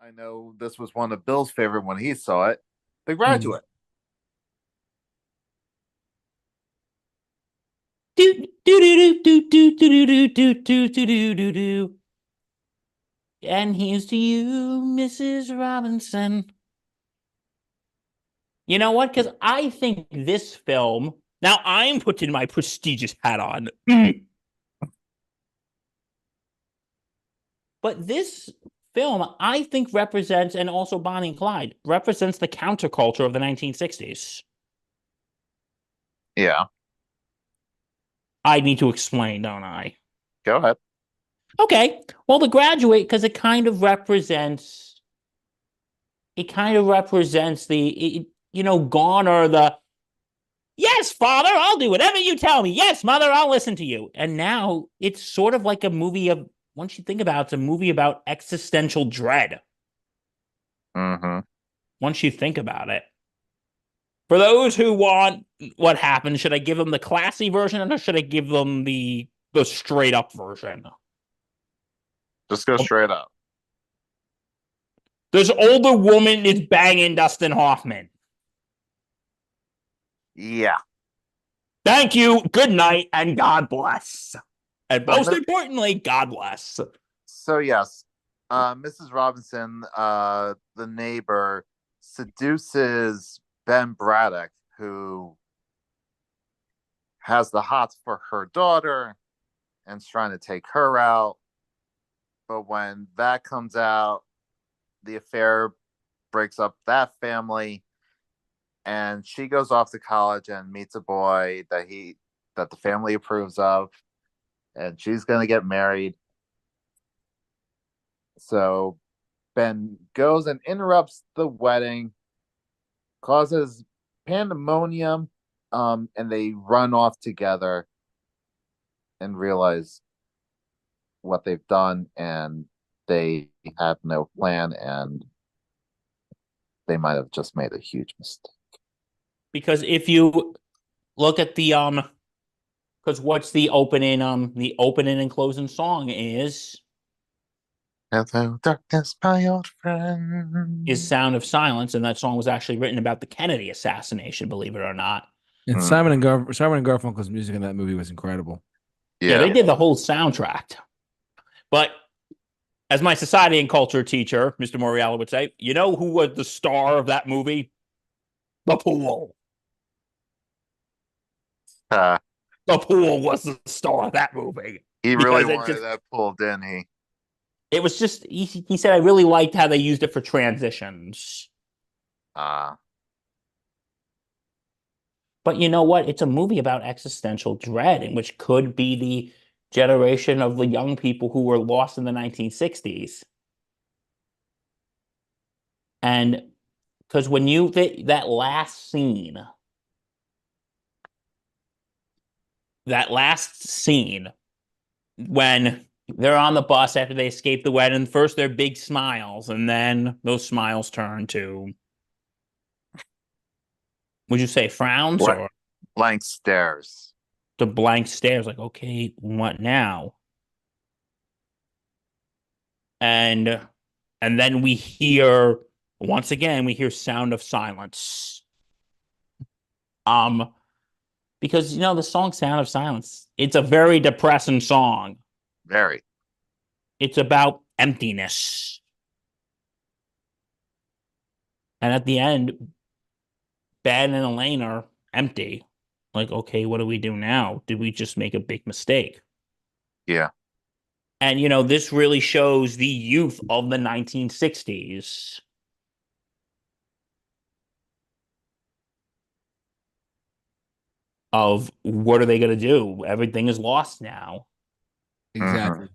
I know this was one of Bill's favorite when he saw it. The Hmm. Graduate. Do do do do do do do do do do do do do. And here's to you, Mrs. Robinson. You know what? Because I think this film. Now I'm putting my prestigious hat on, but this film I think represents, and also Bonnie and Clyde represents the counterculture of the 1960s. Yeah, I need to explain, don't I? go ahead. Okay. Well, The Graduate, because it kind of represents gone are the yes, father, I'll do whatever you tell me. Yes, mother, I'll listen to you. And now it's sort of like a movie of, once you think about it, it's a movie about existential dread. Mm-hmm. Once you think about it. For those who want what happened, should I give them the classy version or should I give them the straight up version? Just go straight up. This older woman is banging Dustin Hoffman. Yeah. Thank you, good night, and God bless. And So, most importantly, God bless. so yes, Mrs. Robinson, the neighbor, seduces Ben Braddock, who has the hots for her daughter and is trying to take her out. But when that comes out, the affair breaks up that family, and she goes off to college and meets a boy that the family approves of, and she's going to get married. So Ben goes and interrupts the wedding, causes pandemonium, and they run off together and realize what they've done, and they have no plan, and they might have just made a huge mistake. Because if you look at because what's the opening and closing song Hello, darkness, my old friend. is Sound of Silence, and that song was actually written about the Kennedy assassination, believe it or not. And Mm, Simon and Garfunkel's music in that movie was incredible. Yeah, yeah. they did the whole soundtrack. But as my society and culture teacher, Mr. Moriallo would say, you know who was the star of that movie? The pool. Uh, The pool was the star of that movie. he really Because it wanted just that pull, didn't he? it was just he said I really liked how they used it for transitions. Uh, But you know what? It's a movie about existential dread, in which could be the generation of the young people who were lost in the 1960s. And because when you that last scene when they're on the bus after they escape the wedding, first they're big smiles, and then those smiles turn to, would you say frowns blank, or blank stares. to blank stares? Like, okay, what now? And and then we hear once again we hear Sound of Silence. Um, because the song Sound of Silence, it's a very depressing song. Very. It's about emptiness. And at the end, Ben and Elaine are empty. Like, okay, what do we do now? Did we just make a big mistake? Yeah. And this really shows the youth of the 1960s. Of what are they going to do? Everything is lost now. Mm-hmm. Exactly.